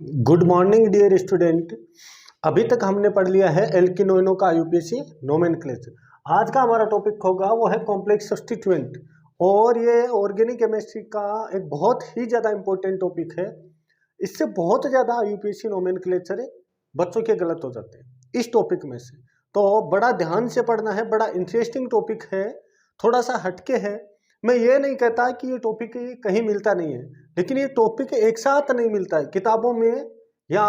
Good morning dear student. अभी तक हमने पढ़ लिया है एल्किनोइनों का आईयूपीएसी नोमेनक्लेचर। आज का हमारा टॉपिक होगा वो है कॉम्प्लेक्स सब्स्टिट्यूएंट, और ये ऑर्गेनिक केमिस्ट्री का एक बहुत ही ज़्यादा इंपॉर्टेंट टॉपिक है। इससे बहुत ज़्यादा आईयूपीएसी नोमेनक्लेचर बच्चों के गलत हो जाते हैं इस टॉपिक में से, तो बड़ा ध्यान से पढ़ना है। बड़ा इंटरेस्टिंग टॉपिक है, थोड़ा सा हटके है। मैं ये नहीं कहता कि ये टॉपिक कहीं मिलता नहीं है, लेकिन ये टॉपिक एक साथ नहीं मिलता है किताबों में या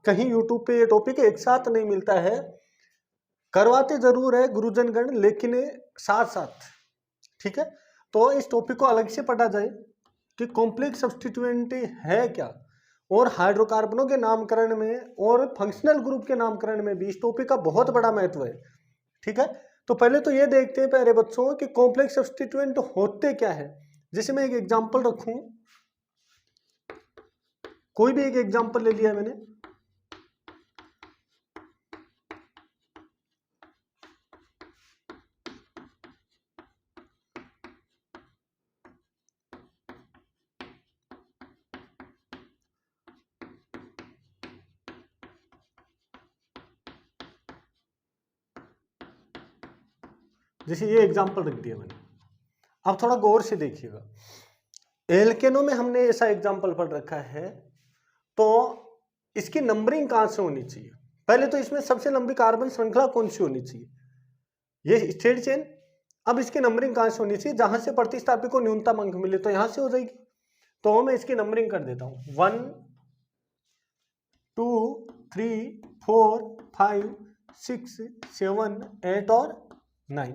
कहीं यूट्यूब पे। ये टॉपिक एक साथ नहीं मिलता है, करवाते जरूर है गुरुजनगण, लेकिन साथ साथ, ठीक है। तो इस टॉपिक को अलग से पढ़ा जाए कि कॉम्प्लेक्स सब्स्टिट्यूएंट है क्या, और हाइड्रोकार्बनों के नामकरण में और फंक्शनल ग्रुप के नामकरण में भी इस टॉपिक का बहुत बड़ा महत्व है, ठीक है। तो पहले तो ये देखते हैं प्यारे बच्चों कि कॉम्प्लेक्स सब्स्टिट्यूएंट होते क्या है। जैसे मैं एक एग्जांपल रखूं, कोई भी एक एग्जांपल ले लिया मैंने। जैसे ये एग्जांपल रख दिया मैंने, अब थोड़ा गौर से देखिएगा। एल्केनो में हमने ऐसा एग्जांपल पढ़ रखा है, तो इसकी नंबरिंग कहां से होनी चाहिए। पहले तो इसमें सबसे लंबी कार्बन श्रृंखला कौन सी होनी चाहिए, ये स्ट्रेट चेन। अब इसकी नंबरिंग कहां से होनी चाहिए, जहां से प्रतिस्थापी को न्यूनतम अंक मिले तो यहां से हो जाएगी। तो मैं इसकी नंबरिंग कर देता हूं 1 2 3 4 5 6 7 8 और 9।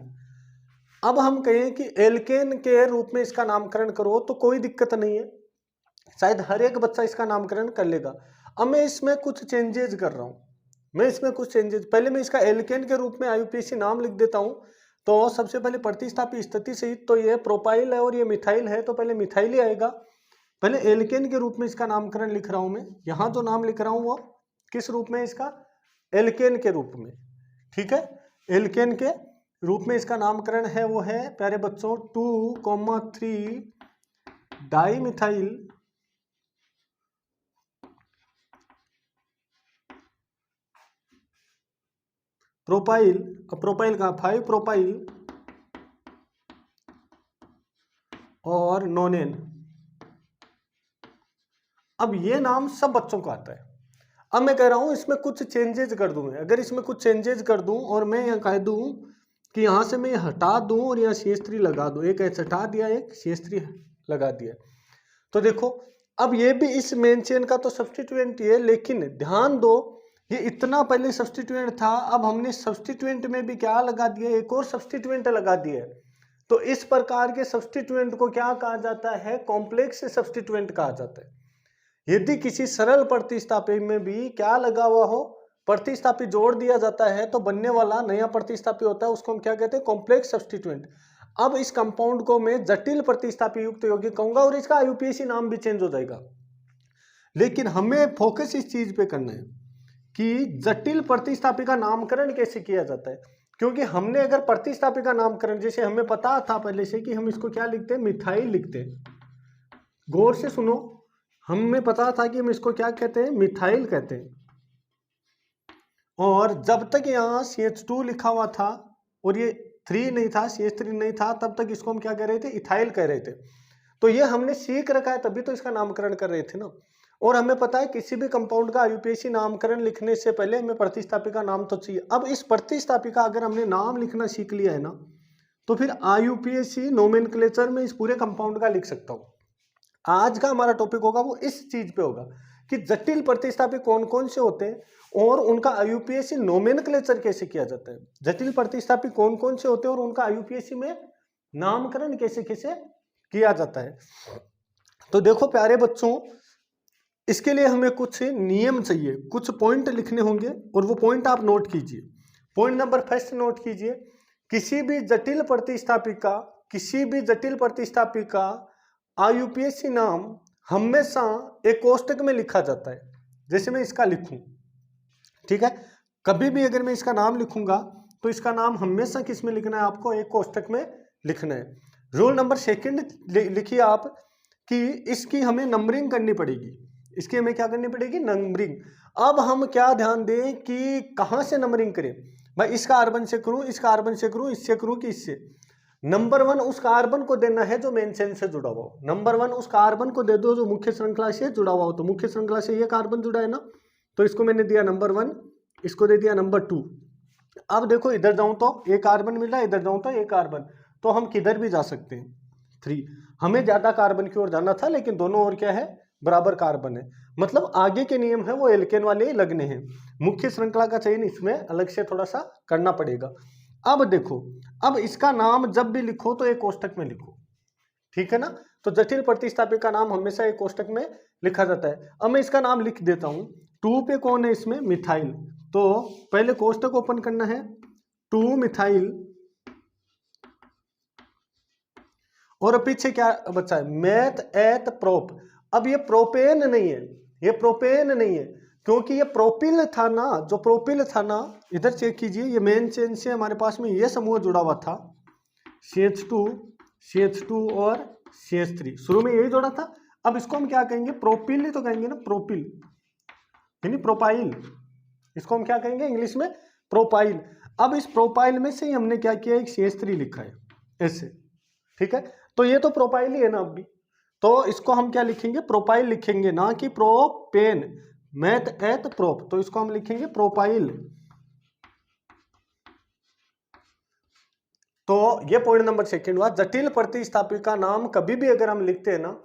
अब हम कहें कि एल्केन के रूप में इसका नामकरण करो तो कोई दिक्कत नहीं है, शायद हर एक बच्चा इसका नामकरण कर लेगा। अब मैं इसमें कुछ चेंजेस कर रहा हूं, पहले मैं इसका एल्केन के रूप में आईयूपीएसी नाम लिख देता हूं। तो सबसे पहले प्रतिस्थापी स्थिति सहित, तो ये प्रोपाइल है और ये मिथाइल है, तो पहले मिथाइल ही आएगा। पहले एल्केन के रूप में इसका नामकरण लिख रहा हूं मैं, यहां जो नाम लिख रहा हूं वो किस रूप में, इसका एल्केन के रूप में, ठीक है। एल्केन के रूप में इसका नामकरण है वो है प्यारे बच्चों 2,3 डाइमिथाइल प्रोपाइल। प्रोपाइल का 5 प्रोपाइल और नोनेन। अब ये नाम सब बच्चों को आता है। अब मैं कह रहा हूं इसमें कुछ चेंजेस कर दूं। अगर इसमें कुछ चेंजेस कर दूं और मैं यहाँ कह दूं कि यहां से मैं हटा दूं और यहाँ CH3 लगा दूं, एक ऐसे हटा दिया, एक CH3 लगा दिया, तो देखो अब ये भी इस मेन चेन का तो सब्स्टिट्यूएंट ही है। लेकिन ध्यान दो, ये इतना पहले सब्स्टिट्यूएंट था, अब हमने सब्स्टिट्यूएंट में भी क्या लगा दिया, एक और सब्स्टिट्यूएंट लगा दिया है। तो इस प्रकार के सब्स्टिट्यूएंट को क्या कहा जाता है, कॉम्प्लेक्स सब्स्टिट्यूएंट कहा जाता है। यदि किसी सरल प्रतिस्थापी में भी क्या लगा हुआ हो, प्रतिस्थापी जोड़ दिया जाता है, तो बनने वाला नया प्रतिस्थापी होता है, उसको हम क्या कहते हैं, कॉम्प्लेक्स सब्स्टिट्यूएंट। अब इस कंपाउंड को मैं जटिल प्रतिस्थापी युक्त यौगिक कहूंगा और इसका आईयूपीएसी नाम भी चेंज हो जाएगा। लेकिन हमें फोकस इस चीज पे करना है कि जटिल प्रतिस्थापी का नामकरण कैसे किया जाता है। क्योंकि हमने अगर प्रतिस्थापी का नामकरण, जैसे हमें पता था पहले से कि हम इसको क्या लिखते हैं, मिथाइल लिखते हैं। गौर से सुनो, हमें पता था कि हम इसको क्या कहते हैं, मिथाइल कहते हैं। और जब तक यहाँ CH2 लिखा हुआ था और ये 3 नहीं था, CH3 नहीं था, तब तक इसको हम क्या कह रहे थे, इथाइल कह रहे थे। तो ये हमने सीख रखा है, तभी तो इसका नामकरण कर रहे थे ना। और हमें पता है किसी भी कंपाउंड का आईयूपीएसी नामकरण लिखने से पहले हमें प्रतिस्थापी का नाम तो चाहिए। अब इस प्रतिस्थापी का अगर हमने नाम लिखना सीख लिया है ना, तो फिर आईयूपीएसी नोमेनक्लेचर में इस पूरे कंपाउंड का लिख सकता हूँ। आज का हमारा टॉपिक होगा वो इस चीज पे होगा कि जटिल प्रतिस्थापी कौन कौन से होते हैं और उनका आईयूपीएसी नोमेनक्लेचर कैसे किया जाता है। जटिल प्रतिस्थापी कौन कौन से होते हैं और उनका आईयूपीएसी में नामकरण कैसे कैसे किया जाता है। तो देखो प्यारे बच्चों, इसके लिए हमें कुछ नियम चाहिए, कुछ पॉइंट लिखने होंगे और वो पॉइंट आप नोट कीजिए। पॉइंट नंबर फर्स्ट नोट कीजिए, किसी भी जटिल प्रतिस्थापी का आईयूपीएसी नाम हमेशा एक कोष्टक में लिखा जाता है। जैसे मैं इसका लिखूं, ठीक है, कभी भी अगर मैं इसका नाम लिखूंगा तो इसका नाम हमेशा किस में लिखना है, आपको एक कोष्टक में लिखना है। रूल नंबर सेकंड लिखिए आप कि इसकी हमें नंबरिंग करनी पड़ेगी। इसकी हमें क्या करनी पड़ेगी, नंबरिंग। अब हम क्या ध्यान दें कि कहाँ से नंबरिंग करें, भाई इस कार्बन से करूं, इस कार्बन से करूं, इससे करूं कि इससे। नंबर 1 उस कार्बन को देना है जो मेन चेन से जुड़ा हुआ हो। नंबर 1 उस कार्बन को दे दो जो मुख्य श्रृंखला से जुड़ा हुआ हो। तो मुख्य श्रृंखला से ये कार्बन जुड़ा है ना, तो इसको मैंने दिया नंबर 1, इसको दे दिया नंबर 2। अब देखो इधर जाऊं तो एक कार्बन मिला, इधर जाऊं तो एक कार्बन, तो हम किधर भी जा सकते हैं 3। हमें ज्यादा कार्बन की ओर जाना था, लेकिन दोनों ओर क्या है, बराबर कार्बन है। मतलब आगे के नियम है वो एल्केन वाले ही लगने हैं। मुख्य श्रृंखला का चयन इसमें अलग से थोड़ा सा करना पड़ेगा। अब देखो, अब इसका नाम जब भी लिखो तो एक कोष्टक में लिखो, ठीक है ना। तो जटिल प्रतिस्थापी का नाम हमेशा एक कोष्टक में लिखा जाता है। अब मैं इसका नाम लिख देता हूं। 2 पे कौन है इसमें, मिथाइल। तो पहले कोष्टक ओपन करना है, 2 मिथाइल, और पीछे क्या बचा है, मेथ एथ प्रोप। अब ये प्रोपेन नहीं है, ये प्रोपेन नहीं है, क्योंकि ये प्रोपिल था ना। जो प्रोपिल था ना, इधर चेक कीजिए, ये मेन चेन से हमारे पास में ये समूह जुड़ा हुआ था, CH2, CH2 और CH3, शुरू में यही जोड़ा था। अब इसको हम क्या कहेंगे, प्रोपिल ही तो कहेंगे ना, प्रोपिल यानी प्रोपाइल। इसको हम क्या कहेंगे इंग्लिश में, प्रोपाइल। अब इस प्रोपाइल में से ही हमने क्या किया, एक CH3 लिखा है ऐसे, ठीक है। तो ये तो प्रोपाइल ही है ना अभी, तो इसको हम क्या लिखेंगे, प्रोपाइल लिखेंगे, ना कि प्रोपेन। मैथ एथ प्रोप, तो इसको हम लिखेंगे प्रोपाइल। तो ये पॉइंट नंबर 2 हुआ। जटिल प्रतिस्थापी का नाम कभी भी अगर हम लिखते हैं ना,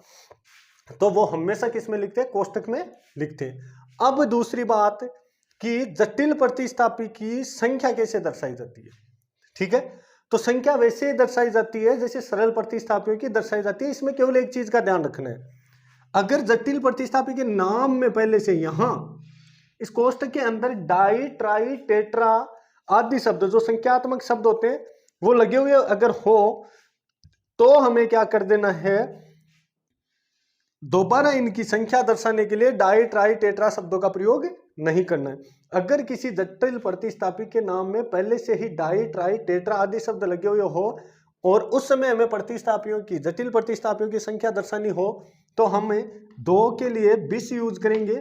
तो वो हमेशा किस में लिखते हैं, कोष्टक में लिखते हैं। अब दूसरी बात कि जटिल प्रतिस्थापी की संख्या कैसे दर्शाई जाती है, ठीक है। तो संख्या वैसे ही दर्शाई जाती है जैसे सरल प्रतिस्थापियों की दर्शाई जाती है। इसमें केवल एक चीज का ध्यान रखना है, अगर जटिल प्रतिस्थापी के नाम में पहले से यहां इस कोष्टक के अंदर डाई, ट्राई, टेट्रा आदि शब्द जो संख्यात्मक शब्द होते हैं वो लगे हुए अगर हो, तो हमें क्या कर देना है, दोबारा इनकी संख्या दर्शाने के लिए डाई, ट्राई, टेट्रा शब्दों का प्रयोग नहीं करना है। अगर किसी जटिल प्रतिस्थापी के नाम में पहले से ही डाई, ट्राई, टेट्रा आदि शब्द लगे हुए हो और उस समय हमें प्रतिस्थापियों की, जटिल प्रतिस्थापियों की संख्या दर्शानी हो, तो हम 2 के लिए 20 यूज करेंगे,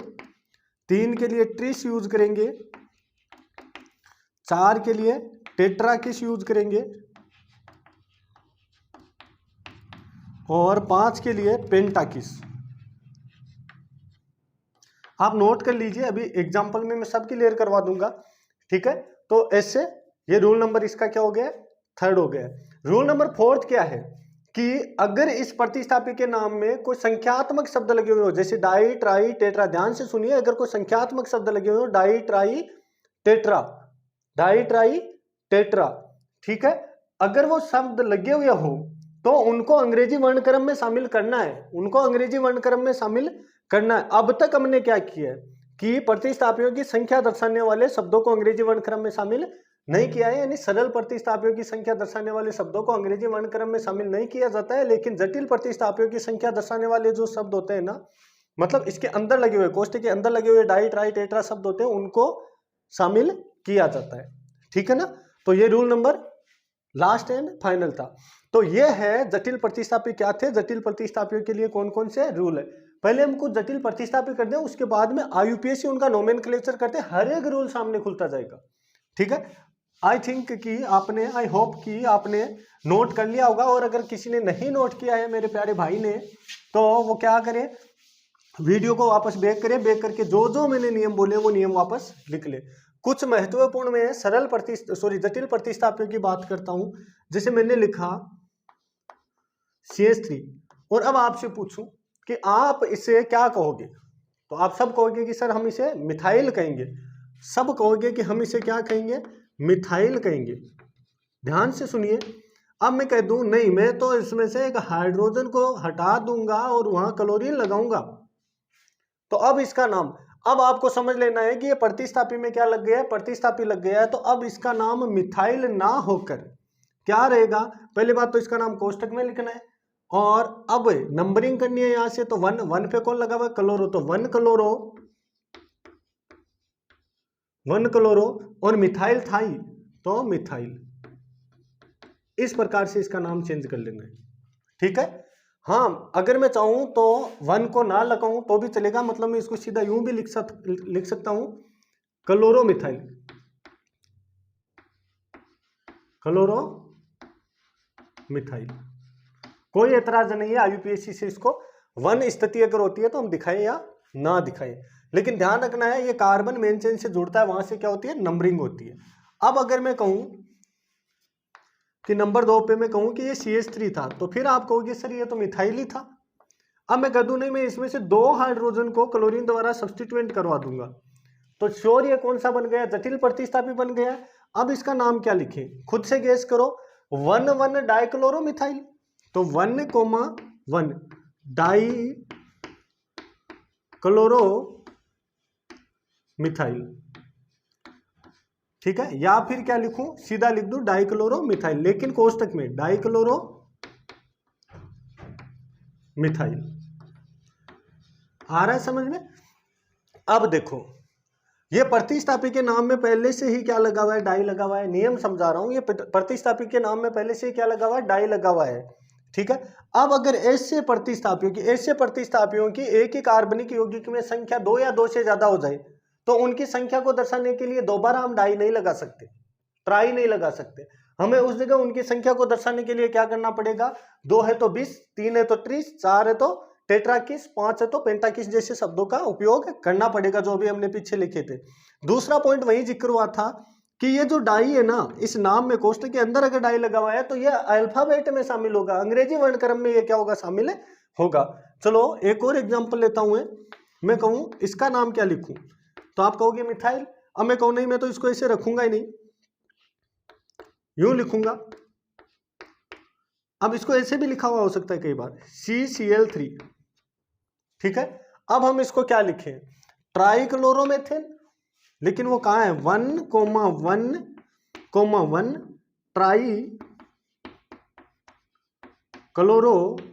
3 के लिए ट्रिस यूज करेंगे, 4 के लिए टेट्राकिस यूज करेंगे और 5 के लिए पेंटाकिस। आप नोट कर लीजिए, अभी एग्जांपल में मैं सब क्लियर करवा दूंगा, ठीक है। तो ऐसे ये रूल नंबर इसका क्या हो गया, 3rd हो गया। रूल नंबर 4 क्या है कि अगर इस प्रतिस्थापी के नाम में कोई संख्यात्मक शब्द लगे हुए हो, जैसे डाई, ट्राई, टेट्रा, ध्यान से सुनिए, अगर कोई संख्यात्मक शब्द लगे हुए हो, di, tri, tetra, di, tri, tetra, ठीक है, अगर वो शब्द लगे हुए हो तो उनको अंग्रेजी वर्णक्रम में शामिल करना है, उनको अंग्रेजी वर्णक्रम में शामिल करना है। अब तक हमने क्या किया है कि प्रतिस्थापियों की संख्या दर्शाने वाले शब्दों को अंग्रेजी वर्णक्रम में शामिल नहीं किया है, यानी सरल प्रतिस्थापियों की संख्या दर्शाने वाले शब्दों को अंग्रेजी वर्णक्रम में शामिल नहीं किया जाता है। लेकिन जटिल प्रतिस्थापियों की संख्या दर्शाने वाले जो शब्द होते हैं ना, मतलब इसके अंदर लगे हुए, कोष्टक के अंदर लगे हुए डाई, ट्राई, टेट्रा शब्द होते हैं, उनको शामिल किया जाता है, ठीक है ना। तो ये rule number last and final था। तो ये है जटिल प्रतिस्थापी क्या थे, जटिल प्रतिस्थापियों के लिए कौन कौन से रूल है। पहले हम कुछ जटिल प्रतिस्थापी कर दें, उसके बाद में IUPAC उनका नोमेनक्लेचर करते, हर एक रूल सामने खुलता जाएगा, ठीक है। आई थिंक कि आपने, आई होप कि आपने नोट कर लिया होगा, और अगर किसी ने नहीं नोट किया है मेरे प्यारे भाई ने, तो वो क्या करे, वीडियो को वापस बैक करे, बैक करके जो जो मैंने नियम बोले वो नियम वापस लिख ले। कुछ महत्वपूर्ण में जटिल प्रतिस्थापियों की बात करता हूं। जैसे मैंने लिखा CH3, और अब आपसे पूछूं कि आप इसे क्या कहोगे, तो आप सब कहोगे कि सर हम इसे मिथाइल कहेंगे, सब कहोगे कि हम इसे क्या कहेंगे, मिथाइल कहेंगे। ध्यान से सुनिए, अब मैं कह दूं नहीं, मैं तो इसमें से एक हाइड्रोजन को हटा दूंगा और वहां क्लोरीन लगाऊंगा, तो अब इसका नाम, अब आपको समझ लेना है कि ये प्रतिस्थापी में क्या लग गया है, प्रतिस्थापी लग गया है। तो अब इसका नाम मिथाइल ना होकर क्या रहेगा, पहली बात तो इसका नाम कोष्टक में लिखना है, और अब नंबरिंग करनी है यहां से, तो 1 पे कौन लगा हुआ है, क्लोरो, तो 1 क्लोरो, 1 क्लोरो, और मिथाइल था ही, तो मिथाइल। इस प्रकार से इसका नाम चेंज कर लेना है, ठीक है। हाँ, अगर मैं चाहूँ तो 1 को ना लगाऊं तो भी चलेगा, मतलब मैं इसको सीधा यूं भी लिख सकता हूं, क्लोरोमिथाइल, क्लोरोमिथाइल। कोई एतराज नहीं है आईयूपीएसी से इसको 1 स्थिति अगर होती है तो हम दिखाएं या ना दिखाएं, लेकिन ध्यान रखना है ये कार्बन मेन चेन से जुड़ता है, वहां से क्या होती है, नंबरिंग होती है। अब अगर मैं कहूं कि नंबर 2 पे मैं कहूं कि ये CH3 था, तो फिर आप कहोगे सर ये तो मिथाइल ही था। अब मैं कह दूं नहीं, मैं इसमें से 2 हाइड्रोजन को क्लोरीन द्वारा सब्स्टिट्यूएंट करवा दूंगा, तो श्योर ये कौन सा बन गया, जटिल प्रतिस्थापी बन गया। अब इसका नाम क्या लिखें, खुद से गेस करो। 1,1 डाइक्लोरोमिथाइल, तो 1,1 डाई क्लोरोमिथाइल, ठीक है। या फिर क्या लिखूं, सीधा लिख दूं डाइक्लोरोमिथाइल, लेकिन कोष्टक में डाइक्लोरोमिथाइल। आ रहा है समझ में। अब देखो ये प्रतिस्थापी के नाम में पहले से ही क्या लगा हुआ है, डाई लगा हुआ है। नियम समझा रहा हूं, ये प्रतिस्थापी के नाम में पहले से ही क्या लगा हुआ है, डाई लगा हुआ है, ठीक है। अब अगर ऐसे प्रतिस्थापियों की एक ही कार्बनिक यौगिक में संख्या 2 या 2 से ज्यादा हो जाए तो उनकी संख्या को दर्शाने के लिए दोबारा हम डाई नहीं लगा सकते, ट्राई नहीं लगा सकते। हमें उस जगह उनकी संख्या को दर्शाने के लिए क्या करना पड़ेगा, 2 है तो 20, 3 है तो 30, 4 है तो टेट्राकिस, 5 है तो पेंटाकिस जैसे शब्दों का उपयोग करना पड़ेगा, जो भी हमने पीछे लिखे थे। दूसरा पॉइंट वही जिक्र हुआ था कि ये जो डाई है ना, इस नाम में कोष्टक के अंदर अगर डाई लगा हुआ है तो ये अल्फाबेट में शामिल होगा, अंग्रेजी वर्ण क्रम में ये क्या होगा, शामिल होगा। चलो एक और एग्जांपल लेता हूं, मैं कहूं इसका नाम क्या लिखूं, तो आप कहोगे मिथाइल। अब मैं कहूं नहीं, मैं तो इसको ऐसे रखूंगा ही नहीं, यूं लिखूंगा। अब इसको ऐसे भी लिखा हुआ हो सकता है कई बार, CCl3, ठीक है। अब हम इसको क्या लिखें, ट्राइक्लोरोमेथेन, लेकिन वो कहाँ है, 1,1,1 ट्राई क्लोरोमेथेन,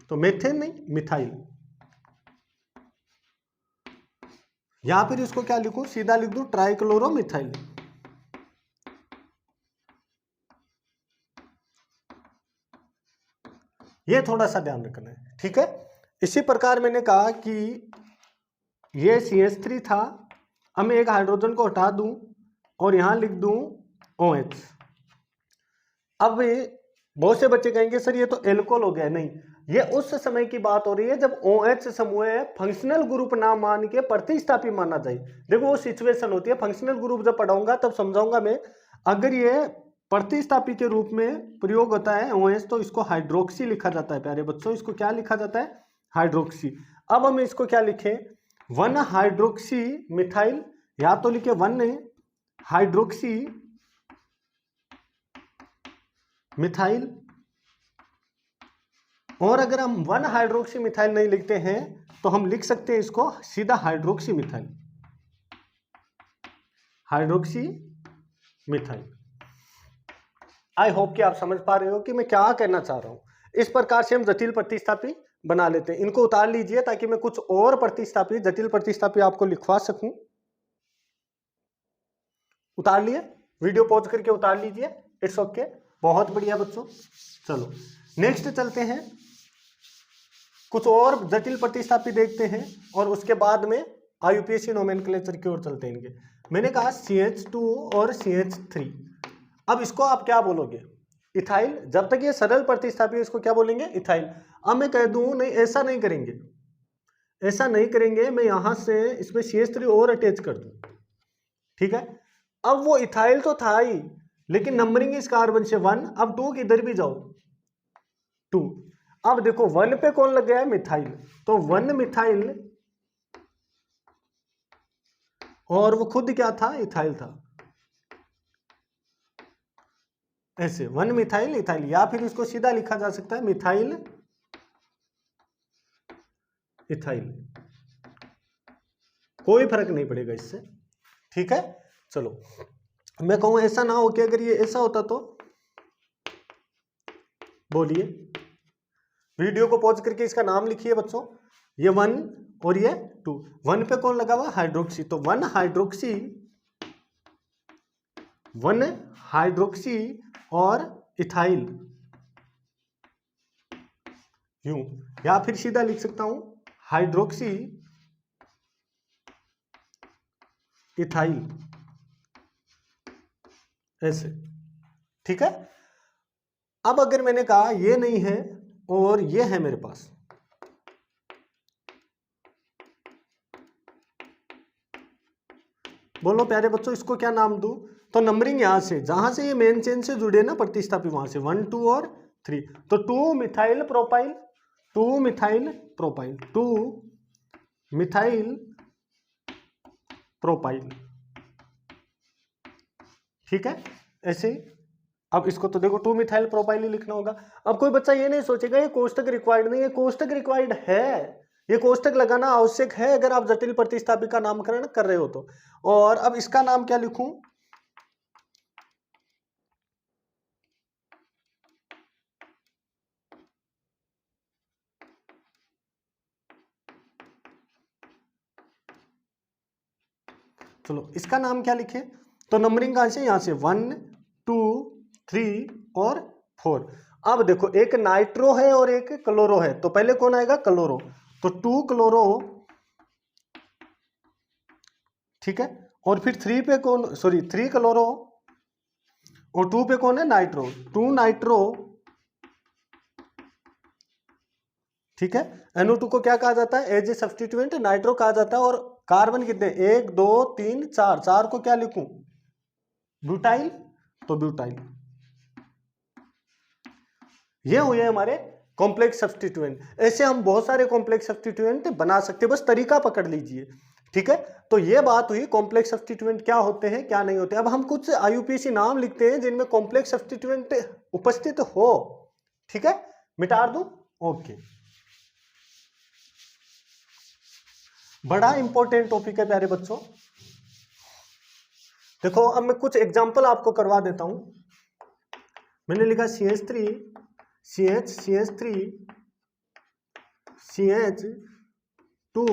तो मेथेन नहीं, मिथाइल। या फिर इसको क्या लिखूं, सीधा लिख दूं ट्राइक्लोरोमिथाइल। ये थोड़ा सा ध्यान रखना है, ठीक है। इसी प्रकार मैंने कहा कि ये CH3 था, अब मैं एक हाइड्रोजन को हटा दूं और यहां लिख दूं OH। अब बहुत से बच्चे कहेंगे सर ये तो एल्कोहल हो गया, नहीं, ये उस समय की बात हो रही है जब OH समूह फंक्शनल ग्रुप ना मान के प्रतिस्थापी माना जाए। देखो वो सिचुएशन होती है, फंक्शनल ग्रुप जब पढ़ाऊंगा तब समझाऊंगा मैं। अगर ये प्रतिस्थापी के रूप में प्रयोग होता है OH, तो इसको हाइड्रोक्सी लिखा जाता है प्यारे बच्चों, इसको क्या लिखा जाता है, हाइड्रोक्सी। अब हम इसको क्या लिखें, 1 हाइड्रोक्सी मिथाइल, या तो लिखे 1 हाइड्रोक्सी मिथाइल, और अगर हम 1 हाइड्रोक्सी मिथाइल नहीं लिखते हैं तो हम लिख सकते हैं इसको सीधा हाइड्रोक्सी मिथाइल, हाइड्रोक्सी मिथाइल। आई होप कि आप समझ पा रहे हो कि मैं क्या कहना चाह रहा हूं। इस प्रकार से हम जटिल प्रतिस्थापी बना लेते हैं। इनको उतार लीजिए ताकि मैं कुछ और प्रतिस्थापी, जटिल प्रतिस्थापी आपको लिखवा सकूं। उतार लिए, वीडियो पॉज करके उतार लीजिए, इट्स ओके, बहुत बढ़िया बच्चों। चलो नेक्स्ट चलते हैं, कुछ और जटिल प्रतिस्थापी देखते हैं और उसके बाद में आईयूपीएसी नोमेनक्लेचर की ओर चलते हैं इनके। मैंने कहा CH2 और CH3, अब इसको आप क्या बोलोगे, इथाइल। जब तक ये सरल प्रतिस्थापी है इसको क्या बोलेंगे, इथाइल। अब मैं कह दूं नहीं, ऐसा नहीं करेंगे, ऐसा नहीं करेंगे, मैं यहां से इसमें CH3 और अटैच कर दूं, ठीक है। अब वो इथाइल तो था ही, लेकिन नंबरिंग इस कार्बन से 1, अब 2 किधर भी जाओ 2। अब देखो 1 पे कौन लग गया है, मिथाइल, तो 1 मिथाइल, और वो खुद क्या था, इथाइल था, ऐसे 1 मिथाइल इथाइल। या फिर इसको सीधा लिखा जा सकता है मिथाइल इथाइल, कोई फर्क नहीं पड़ेगा इससे, ठीक है। चलो मैं कहूं ऐसा ना हो कि अगर ये ऐसा होता तो बोलिए, वीडियो को पॉज करके इसका नाम लिखिए बच्चों, ये 1 और ये 2। 1 पे कौन लगा हुआ, हाइड्रोक्सी, तो 1 हाइड्रोक्सी, 1 हाइड्रोक्सी और इथाइल, यूं, या फिर सीधा लिख सकता हूं हाइड्रोक्सी इथाइल, ऐसे। ठीक है। अब अगर मैंने कहा ये नहीं है और ये है मेरे पास, बोलो प्यारे बच्चों इसको क्या नाम दूं? तो नंबरिंग यहां से, जहां से ये मेन चेन से जुड़े ना प्रतिस्थापी, वहां से 1 2 और 3, तो 2 methyl propyl, 2 methyl propyl, 2 methyl propyl. ठीक है, ऐसे ही। अब इसको तो देखो 2 मिथाइल प्रोपाइल ही लिखना होगा। अब कोई बच्चा ये नहीं सोचेगा ये कोष्टक रिक्वायर्ड नहीं है, कोष्टक रिक्वायर्ड है, ये कोष्टक लगाना आवश्यक है अगर आप जटिल प्रतिस्थापी का नामकरण कर रहे हो तो। और अब इसका नाम क्या लिखूं? चलो इसका नाम क्या लिखे? तो नंबरिंग कहां से? यहां से 1 2 3 और 4। अब देखो एक नाइट्रो है और एक क्लोरो है, तो पहले कौन आएगा? क्लोरो। तो 2 क्लोरो, ठीक है, और फिर 3 पे कौन, सॉरी 3 क्लोरो और 2 पे कौन है? Nitro, 2 nitro. ठीक है, NO2 को क्या कहा जाता है? एज ए सब्स्टिट्यूएंट नाइट्रो कहा जाता है। और कार्बन कितने? 1 2 3 4, 4 को क्या लिखूं? ब्यूटाइल, तो ब्यूटाइल। ये हुए हमारे कॉम्प्लेक्स सब्स्टिट्यूएंट। ऐसे हम बहुत सारे कॉम्प्लेक्स सब्स्टिट्यूएंट बना सकते हैं, बस तरीका पकड़ लीजिए। ठीक है, तो ये बात हुई कॉम्प्लेक्स सब्स्टिट्यूएंट क्या होते हैं क्या नहीं होते। अब हम कुछ IUPAC नाम लिखते हैं जिनमें कॉम्प्लेक्स सब्स्टिट्यूएंट उपस्थित हो। ठीक है, मिटा दूं? ओके, बड़ा इंपॉर्टेंट टॉपिक है प्यारे बच्चों। देखो अब मैं कुछ एग्जांपल आपको करवा देता हूं। मैंने लिखा CH3 CH CH3 CH2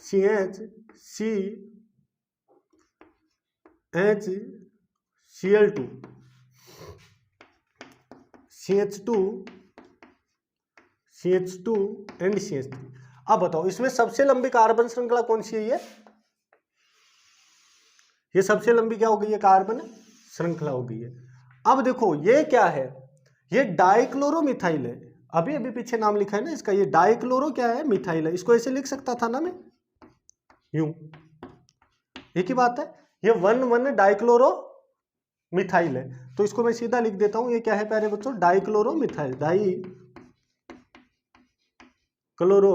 CH C H Cl2 CH2 CH2 and CH3। अब बताओ इसमें सबसे लंबी कार्बन श्रृंखला कौन सी है? ये सबसे लंबी क्या हो गई है? कार्बन श्रृंखला हो गई है। अब देखो ये क्या है? ये डाइक्लोरोमिथाइल है। अभी अभी पीछे नाम लिखा है ना इसका, ये डाइक्लोरो क्या है? मिथाइल है। इसको ऐसे लिख सकता था ना मैं, यूं, एक ही बात है। ये 1 डाइक्लोरो मिथाइल है, तो इसको मैं सीधा लिख देता हूं। ये क्या है प्यारे बच्चों? Dichloro methyl, die chloro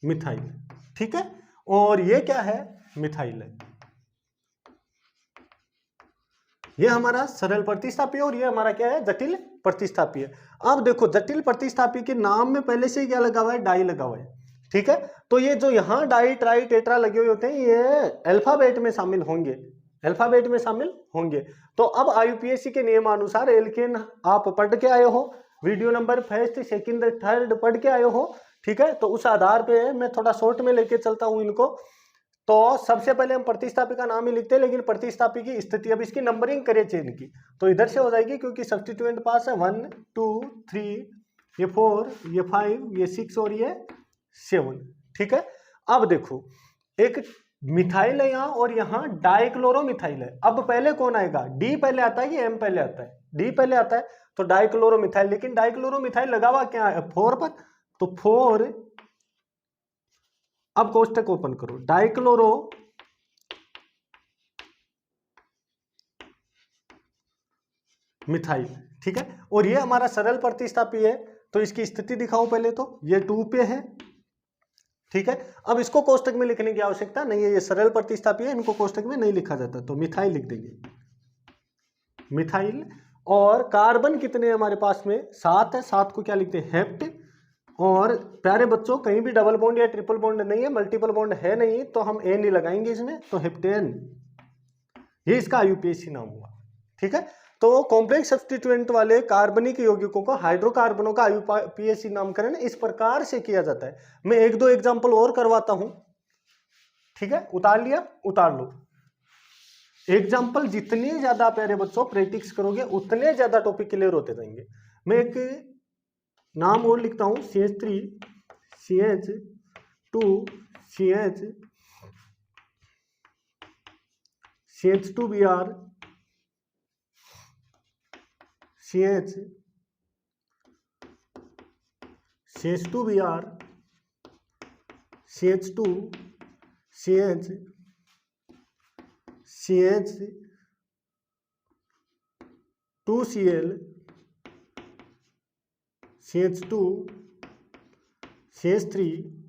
methyl. ठीक है, और ये क्या है? मिथाइल है। ये हमारा सरल प्रतिस्थापी है और ये हमारा क्या है? जटिल प्रतिस्थापी है। अब देखो जटिल प्रतिस्थापी के नाम में पहले से क्या लगा हुआ है? डाई लगा हुआ है। ठीक है, तो ये जो यहाँ डाई ट्राई टेट्रा लगे हुए होते हैं ये अल्फाबेट में शामिल होंगे, अल्फाबेट में शामिल होंगे। तो अब IUPAC के नियमानुसार एल्केन आप पढ़ के आए हो, video number 1st 2nd 3rd पढ़ के आए हो। ठीक है, तो उस आधार पे मैं थोड़ा शॉर्ट में लेके चलता हूं इनको। तो सबसे पहले हम प्रतिस्थापी का नाम ही लिखते हैं, लेकिन प्रतिस्थापी की स्थिति, अब इसकी नंबरिंग करें चेन की तो इधर से हो जाएगी, क्योंकि सब्स्टिट्यूएंट पास है 1 2 3, ये 4, ये 5, ये 6 और ये 7। ठीक है, अब देखो एक मिथाइल है यहाँ और यहाँ डाइक्लोरोमिथाइल है। अब पहले कौन आएगा? डी पहले आता है कि एम पहले आता है? डी पहले आता है, तो डाइक्लोरोमिथाइल। लेकिन डाइक्लोरोमिथाइल लगा हुआ क्या है? 4 पर, तो 4। अब कोष्टक ओपन करो, डाइक्लोरो मिथाइल। ठीक है, और ये हमारा सरल प्रतिस्थापी है, तो इसकी स्थिति दिखाओ पहले। तो ये 2 पे है। ठीक है, अब इसको कोष्टक में लिखने की आवश्यकता नहीं है, ये सरल प्रतिस्थापी है, इनको कोष्टक में नहीं लिखा जाता, तो मिथाइल लिख देंगे, मिथाइल। और कार्बन कितने हमारे पास में? 7 है, 7 को क्या लिखते हैं? हेप्ट। और प्यारे बच्चों कहीं भी डबल बॉन्ड या ट्रिपल बॉन्ड नहीं है, मल्टीपल बॉन्ड है नहीं, तो हम एन ही लगाएंगे इसमें, तो हेप्टेन, ये इसका IUPAC नाम हुआ। ठीक है, तो कॉम्प्लेक्स सब्स्टिट्यूएंट वाले कार्बनिक यौगिकों को हाइड्रोकार्बनों का IUPAC नामकरण इस प्रकार से किया जाता है। मैं 1-2 एग्जाम्पल और करवाता हूं। ठीक है, उतार लिया? उतार लो। एग्जाम्पल जितने ज्यादा प्यारे बच्चों प्रैक्टिस करोगे उतने ज्यादा टॉपिक क्लियर होते जाएंगे। मैं एक नाम और लिखता हूँ, CH3 CH2 CH CH2Br CH CH2Br CH2 CH CH 2Cl CH2 CH3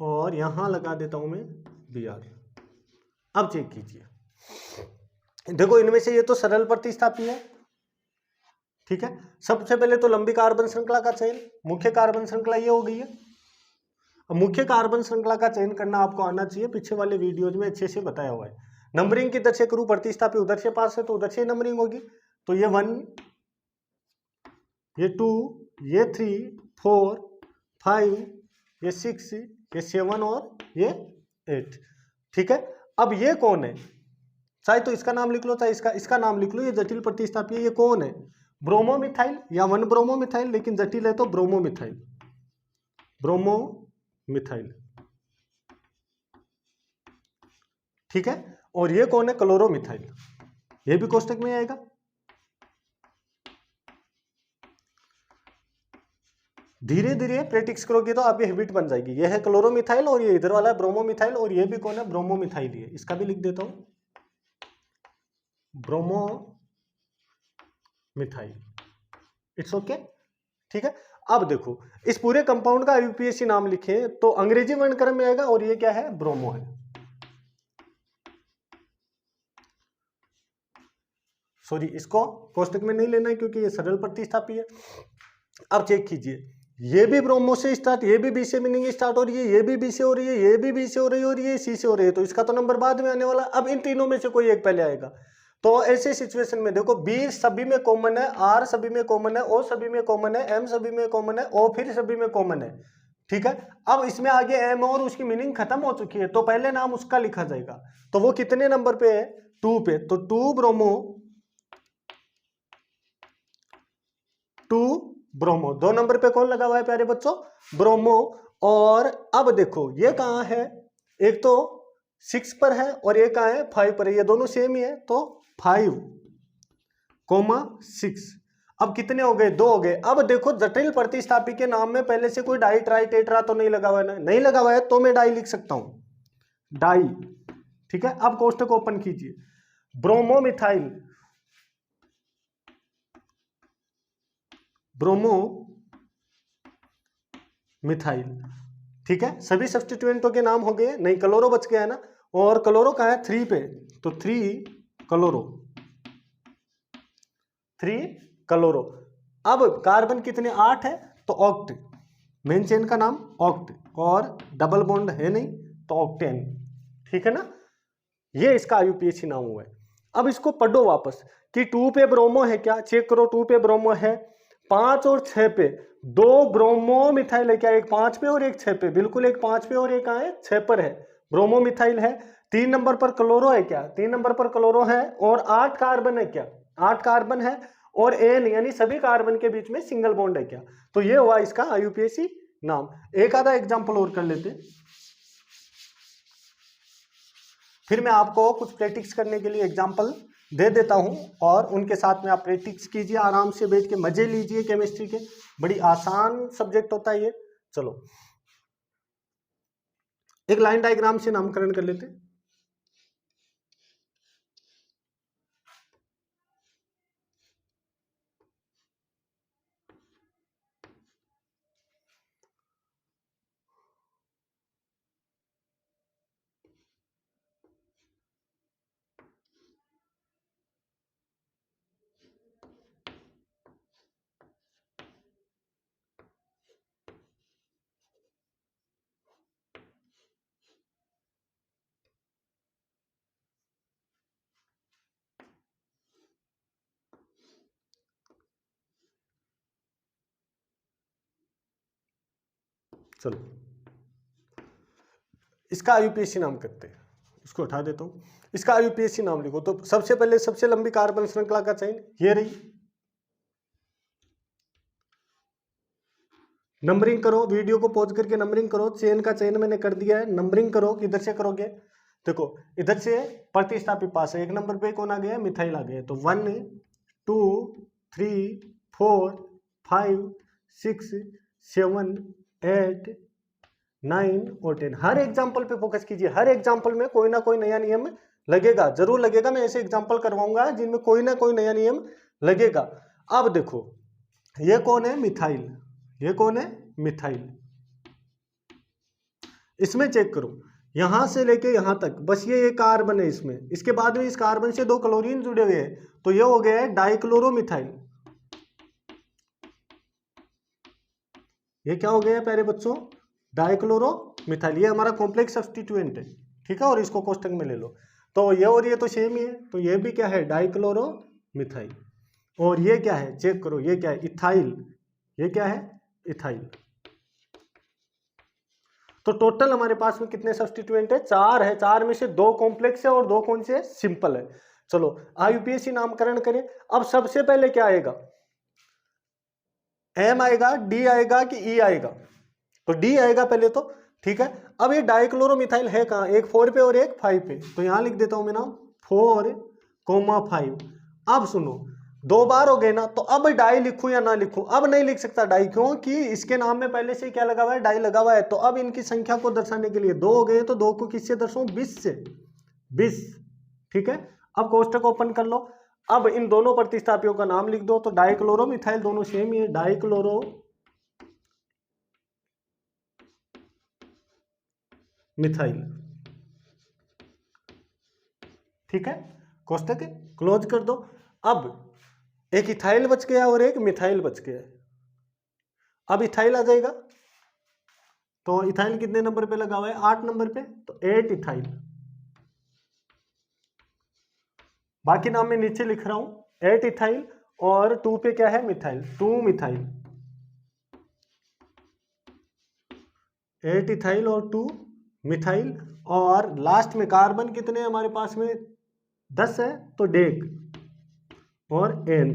और यहां लगा देता हूं मैं Br। अब चेक कीजिए, देखो इनमें से ये तो सरल प्रतिस्थापी है, ठीक है। सबसे पहले तो लंबी कार्बन श्रृंखला का चयन, मुख्य कार्बन श्रृंखला ये हो गई है। अब मुख्य कार्बन श्रृंखला का चयन करना आपको आना चाहिए, पीछे वाले वीडियोज में अच्छे से बताया हुआ है। नंबरिंग किधर से करूं, प्रतिस्थापी उधर से पास है तो उधर से नंबरिंग होगी। तो ये 1, ये 2, ये 3, 4, 5, ये 6, ये 7 और ये 8, ठीक है। अब ये कौन है, चाहे तो इसका नाम लिख लो चाहे इसका नाम लिख लो, ये जटिल प्रतिस्थापी है। ये कौन है, ब्रोमोमिथाइल या 1 ब्रोमोमिथाइल, लेकिन जटिल है तो ब्रोमोमिथाइल, ब्रोमोमिथाइल, ठीक है। और ये कौन है, क्लोरोमिथाइल, ये भी कोष्टक में आएगा। धीरे धीरे प्रैक्टिस करोगे तो आपकी हैबिट बन जाएगी। ये है क्लोरोमिथाइल और ये इधर वाला है ब्रोमोमिथाइल, और ये भी कौन है, ब्रोमोमिथाइल ही है। इसका भी लिख देता हूं, ब्रोमोमिथाइल, इट्स ओके, ठीक है। अब देखो इस पूरे कंपाउंड का यूपीएससी नाम लिखे तो अंग्रेजी वर्णक्रम में आएगा, और ये क्या है, ब्रोमो है। सॉरी, इसको कोष्टक में नहीं लेना है क्योंकि ये सरल प्रतिस्थापी है। अब चेक कीजिए, ये भी ब्रोमो से स्टार्ट, ये भी बी से मीनिंग स्टार्ट हो रही है, ये भी बी से हो रही है, ये भी बी से हो रही है और ये सी से हो रही है, तो इसका तो नंबर बाद में आने वाला। अब इन तीनों में से कोई एक पहले आएगा। तो ऐसे सिचुएशन में देखो, बी सभी में कॉमन है, आर सभी में कॉमन है, ओ सभी में कॉमन है, एम सभी में कॉमन है, ओ फिर सभी में कॉमन है, ठीक है। अब इसमें आगे एम और उसकी मीनिंग खत्म हो चुकी है, तो पहले नाम उसका लिखा जाएगा। तो वो कितने नंबर पे है, 2 पे, तो 2 ब्रोमो, 2 ब्रोमो, 2 नंबर पे कौन लगा हुआ है प्यारे बच्चों, ब्रोमो। और अब देखो ये कहां है, एक तो 6 पर है और एक कहां है, 5 पर है, ये दोनों सेम ही है, तो 5,6। अब कितने हो गए, 2 हो गए। अब देखो जटिल प्रतिस्थापी के नाम में पहले से कोई डाई ट्राई टेट्रा तो नहीं लगा हुआ है ना, नहीं लगा हुआ है तो मैं डाई लिख सकता हूं, डाई, ठीक है। अब कोष्टक ओपन कीजिए, ब्रोमोमिथाइल, ब्रोमोमिथाइल, ठीक है। सभी सब्स्टिट्यूएंटों के नाम हो गए, नहीं क्लोरो बच गया है ना, और क्लोरो कहां है, 3 पे, तो 3 क्लोरो, 3 क्लोरो। अब कार्बन कितने, 8 है, तो ऑक्ट, मेन चेन का नाम ऑक्ट, और डबल बॉन्ड है नहीं तो ऑक्टेन, ठीक है ना। ये इसका आईयूपीएसी नाम हुआ है। अब इसको पढ़ो वापस कि 2 पे ब्रोमो है क्या, चेक करो, 2 पे ब्रोमो है, 5 और 6 पे 2 ब्रोमो मिथाइल है क्या, एक 5 पे और एक 6 पे, बिल्कुल एक 5 पे और एक कहां है, 6 पर है, ब्रोमो मिथाइल है। 3 नंबर पर क्लोरो है क्या, 3 नंबर पर क्लोरो है, और 8 कार्बन है क्या, 8 कार्बन है, और एन यानी सभी कार्बन के बीच में सिंगल बॉन्ड है क्या। तो ये हुआ इसका आईयूपीएसी नाम। एक आधा एग्जाम्पल और कर लेते, फिर मैं आपको कुछ प्रैक्टिस करने के लिए एग्जाम्पल दे देता हूं, और उनके साथ में आप प्रैक्टिस कीजिए, आराम से बैठ के मजे लीजिए केमिस्ट्री के, बड़ी आसान सब्जेक्ट होता है ये। चलो एक लाइन डायग्राम से नामकरण कर लेते। चलो इसका आईयूपीएसी नाम करते हैं, इसको उठा देता हूं, इसका आईयूपीएसी नाम लिखो। तो सबसे पहले सबसे लंबी कार्बन श्रृंखला का चयन, ये रही, नंबरिंग करो, वीडियो को पॉज करके नंबरिंग करो। चेन का चेन मैंने कर दिया है, नंबरिंग करो। किधर से करोगे? देखो इधर से प्रतिस्थापी पास है, 1 नंबर पे कौन आ गया? मिथाइल आ गया। तो 1 2 3 4 5 6 7 8 9 और 10। हर एग्जाम्पल पे फोकस कीजिए, हर एग्जाम्पल में कोई ना कोई नया नियम लगेगा, जरूर लगेगा। मैं ऐसे एग्जाम्पल करवाऊंगा जिनमें कोई ना कोई नया नियम लगेगा। अब देखो ये कौन है? मिथाइल। ये कौन है? मिथाइल। इसमें चेक करो, यहां से लेके यहां तक बस ये एक कार्बन है इसमें, इसके बाद में इस कार्बन से 2 क्लोरीन जुड़े हुए हैं, तो ये हो गया है डाइक्लोरोमिथाइल। ये क्या हो गया प्यारे बच्चों? डाइक्लोरोमिथाइल। ये हमारा कॉम्प्लेक्स सब्स्टिट्यूएंट है, ठीक है, और इसको कोष्टक में ले लो। तो ये और ये तो सेम ही है, तो ये भी क्या है? डाइक्लोरोमिथाइल। और ये क्या है? चेक करो, ये क्या है? इथाइल। ये क्या है? इथाइल। तो टोटल हमारे पास में कितने सब्स्टिट्यूएंट है? 4 है। 4 में से 2 कॉम्प्लेक्स है और 2 कौन से? सिंपल है। चलो आईयूपीएसी नामकरण करें। अब सबसे पहले क्या आएगा? एम आएगा, डी आएगा कि ई आएगा? तो डी आएगा पहले तो, ठीक है। अब ये डाइक्लोरोमिथाइल है कहाँ? एक 4 पे और एक 5 पे, तो यहां लिख देता हूं मैं नाम 4,5। अब सुनो, 2 बार हो गए ना, तो अब डाई लिखूं या ना लिखूं? अब नहीं लिख सकता डाई, क्योंकि इसके नाम में पहले से क्या लगा हुआ है? डाई लगा हुआ है। तो अब इनकी संख्या को दर्शाने के लिए 2 हो गए, तो 2 को किससे दर्शाऊं? 20 से। 20, ठीक है। अब कोष्टक ओपन कर लो। अब इन दोनों प्रतिस्थापियों का नाम लिख दो। तो डाइक्लोरोमिथाइल दोनों सेम ही है, डाइक्लोरो मिथाइल, ठीक है। कोष्टक क्लोज कर दो। अब एक इथाइल बच गया और एक मिथाइल बच गया। अब इथाइल आ जाएगा, तो इथाइल कितने नंबर पे लगा हुआ है? 8 नंबर पे, तो 8 इथाइल। बाकी नाम मैं नीचे लिख रहा हूं, 8 इथाइल, और 2 पे क्या है? Methyl, 2 methyl. 8 इथाइल और 2 मिथाइल। और लास्ट में कार्बन कितने हमारे पास में? 10 है, तो डेक और एन,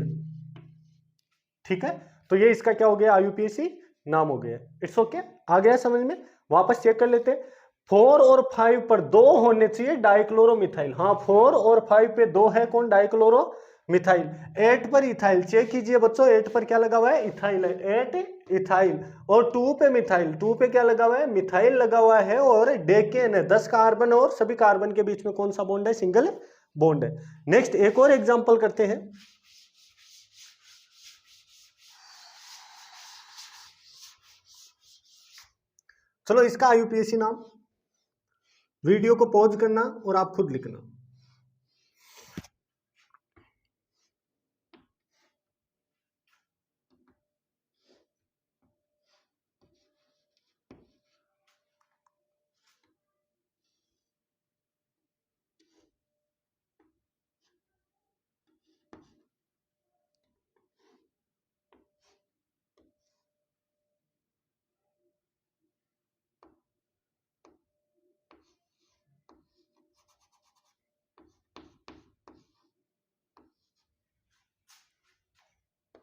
ठीक है। तो ये इसका क्या हो गया? आईयूपीएसी नाम हो गया। इट्स ओके, आ गया समझ में? वापस चेक कर लेते। 4 और 5 पर 2 होने चाहिए डाइक्लोरोमिथाइल। हाँ, 4 और 5 पे 2 है, कौन? डाइक्लोरोमिथाइल। 8 पर इथाइल, चेक कीजिए बच्चों, 8 पर क्या लगा हुआ है? इथाइल है, 8 इथाइल। और 2 पे मिथाइल, 2 पे क्या लगा हुआ है? मिथाइल लगा हुआ है, और डेकेन है, 10 कार्बन, और सभी कार्बन के बीच में कौन सा बॉन्ड है? सिंगल बॉन्ड है। नेक्स्ट एक और एग्जाम्पल करते हैं। चलो इसका आईयूपीएसी नाम, वीडियो को पॉज करना और आप खुद लिखना।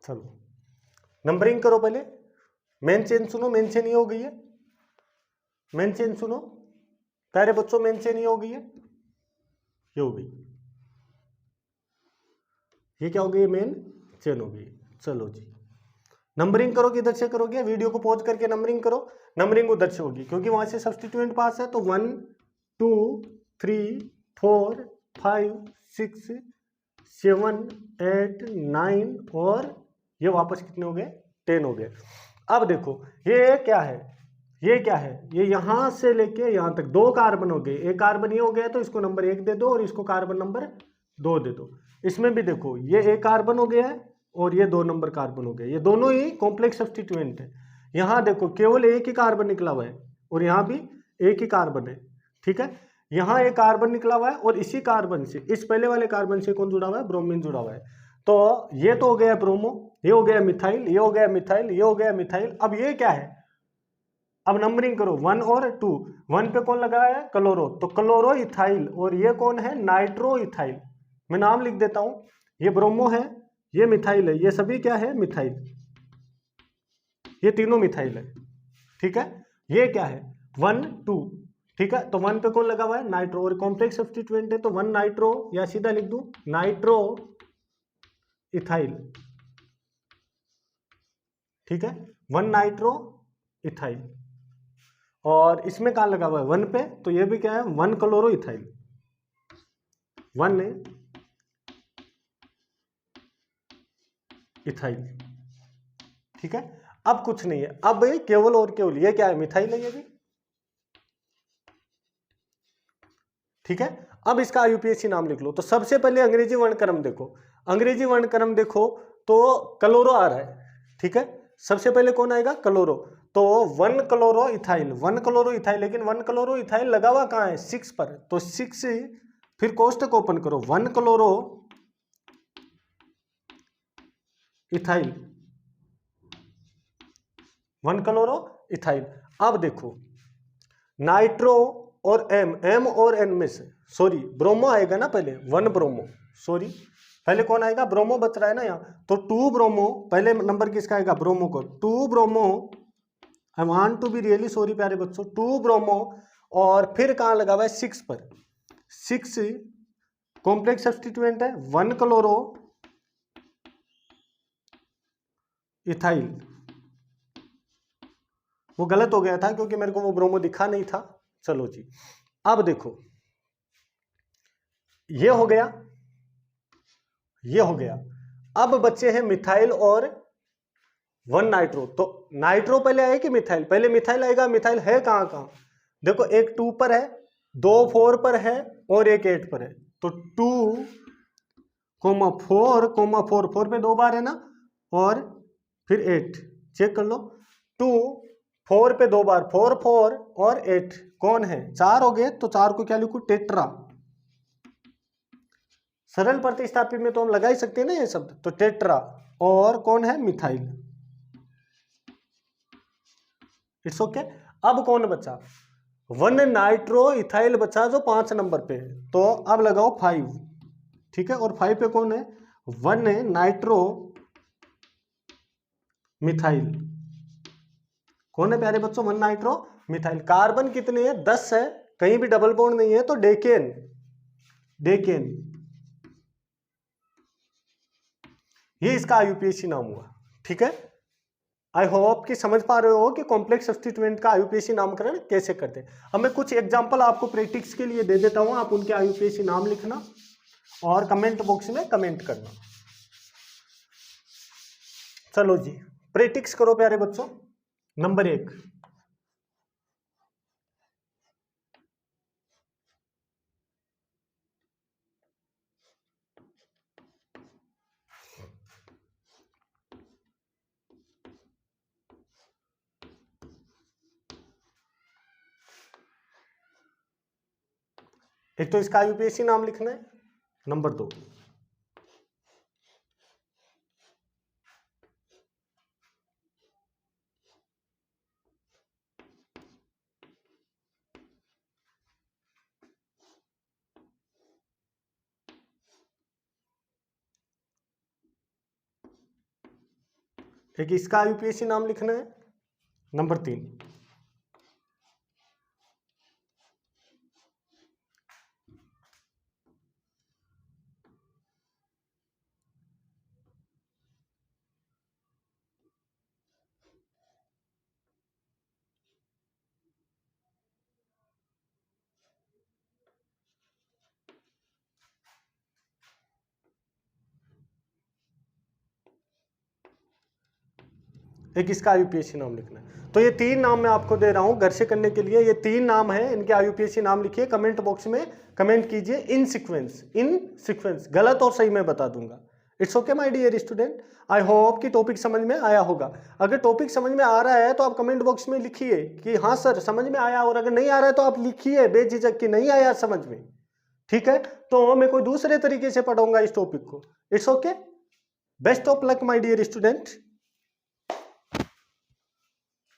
चलो नंबरिंग करो पहले। मेन चेन सुनो, मेन चेन ये हो गई है। मेन चेन सुनो प्यारे बच्चों, मेन चेन ये हो गई है, ये हो गई। ये क्या हो गई? मेन चेन हो गई। चलो जी, नंबरिंग करो। किधर से करोगे? वीडियो को पॉज करके नंबरिंग करो। नंबरिंग उधर से होगी, क्योंकि वहां से सब्स्टिट्यूएंट पास है। तो 1 2 3 4 5 6 7 8 9 और ये वापस कितने हो गए? 10 हो गए। अब देखो ये क्या है? ये क्या है? ये यहां से लेके यहां तक 2 कार्बन हो गए। एक कार्बन ये हो गया, तो इसको नंबर 1 दे दो और इसको कार्बन नंबर 2 दे दो। इसमें भी देखो ये एक कार्बन हो गया है और ये 2 नंबर कार्बन हो गया। ये दोनों ही कॉम्प्लेक्स सब्स्टिट्यूएंट है। यहां देखो केवल एक ही कार्बन निकला हुआ है और यहां भी एक ही कार्बन है, ठीक है। यहां एक कार्बन निकला हुआ है और इसी कार्बन से, इस पहले वाले कार्बन से कौन जुड़ा हुआ है? ब्रोमीन जुड़ा हुआ है। तो ये तो हो गया ब्रोमो, ये हो गया मिथाइल, ये हो गया मिथाइल, ये हो गया मिथाइल। अब ये क्या है? अब नंबरिंग करो 1 और 2। 1 पे कौन लगा है? क्लोरो, तो क्लोरो इथाइल। और ये कौन है? Nitro ethyl. मैं नाम लिख देता हूं, ये ब्रोमो है, ये मिथाइल है, ये सभी क्या है? मिथाइल। ये तीनों मिथाइल है, ठीक है। ये क्या है 1 2, ठीक है। तो 1 पे कौन लगा हुआ है नाइट्रो, और कॉम्प्लेक्स सब्स्टिट्यूएंट है तो 1 नाइट्रो या सीधा लिख दूं नाइट्रो इथाइल, ठीक है 1 नाइट्रो इथाइल। और इसमें कहां लगा हुआ है 1 पे, तो ये भी क्या है 1 क्लोरो इथाइल, 1 इथाइल, ठीक है। अब कुछ नहीं है, अब केवल और केवल ये क्या है मिथाइल है ये भी, ठीक है। अब इसका आईयूपीएसी नाम लिख लो। तो सबसे पहले अंग्रेजी वर्णक्रम देखो, अंग्रेजी वर्णक्रम देखो तो क्लोरो आ रहा है, ठीक है। सबसे पहले कौन आएगा क्लोरो, तो 1 क्लोरो इथाइल, 1 क्लोरो इथाइल, लेकिन 1 क्लोरो इथाइल लगा हुआ कहां है 6 पर, तो 6 फिर कोष्टक ओपन करो 1 क्लोरो इथाइल, 1 क्लोरो इथाइल। अब देखो नाइट्रो और एम और एन में से सॉरी ब्रोमो आएगा ना पहले, 1 ब्रोमो, सॉरी पहले कौन आएगा ब्रोमो बच रहा है ना यहाँ, तो 2 ब्रोमो, पहले नंबर किसका आएगा ब्रोमो को, 2 bromo, I want to be really sorry प्यारे बच्चों, 2 ब्रोमो, और फिर कहाँ लगा हुआ है 6 पर, 6 कॉम्प्लेक्स सब्स्टिट्यूएंट है 1 क्लोरो इथाइल, वो गलत हो गया था क्योंकि मेरे को वो ब्रोमो दिखा नहीं था। चलो जी अब देखो ये हो गया, ये हो गया। अब बच्चे हैं मिथाइल और 1 नाइट्रो, तो नाइट्रो पहले आए कि मिथाइल, पहले मिथाइल आएगा, मिथाइल है कहां कहां देखो, एक 2 पर है, 2 4 पर है और एक 8 पर है, तो 2 4 4 पे 2 बार है ना, और फिर 8 चेक कर लो, 2 4 पे 2 बार, 4 4 और 8 कौन है 4 हो गए, तो 4 को क्या लिखूं टेट्रा, सरल प्रतिस्थापित में तो हम लगा ही सकते हैं ना ये शब्द, तो टेट्रा, और कौन है मिथाइल, इट्स ओके। अब कौन बचा 1 नाइट्रो इथाइल बचा जो 5 नंबर पे है, तो अब लगाओ 5, ठीक है, और 5 पे कौन है 1 नाइट्रो मिथाइल, कौन है प्यारे बच्चों 1 नाइट्रो मिथाइल। कार्बन कितने हैं 10 है, कहीं भी डबल बॉन्ड नहीं है, तो डेकेन, डेकेन ये इसका आईयूपीएसी नाम हुआ, ठीक है। आई होप कि समझ पा रहे हो कि कॉम्प्लेक्स सब्स्टिट्यूएंट का आईयूपीएसी नामकरण कैसे करते हैं। अब मैं कुछ एग्जांपल आपको प्रैक्टिस के लिए दे देता हूं, आप उनके आईयूपीएसी नाम लिखना और कमेंट बॉक्स में कमेंट करना। चलो जी प्रैक्टिस करो प्यारे बच्चों। नंबर 1, एक तो इसका आईयूपीएसी नाम लिखना है, नंबर 2 एक इसका आईयूपीएसी नाम लिखना है, नंबर 3 एक इसका आईयूपीएसी नाम लिखना है। तो ये 3 नाम मैं आपको दे रहा हूं घर से करने के लिए, ये 3 नाम है, इनके आईयूपीएसी नाम लिखिए, कमेंट बॉक्स में कमेंट कीजिए इन सीक्वेंस, गलत और सही मैं बता दूंगा। It's okay my dear student, I hope कि टॉपिक समझ में आया होगा। अगर टॉपिक समझ में आ रहा है तो आप कमेंट बॉक्स में लिखिए कि हाँ सर समझ में आया, और अगर नहीं आ रहा है तो आप लिखिए बेझिझक कि नहीं आया समझ में, ठीक है। तो मैं कोई दूसरे तरीके से पढ़ाऊंगा इस टॉपिक को। It's okay, best of luck my dear student.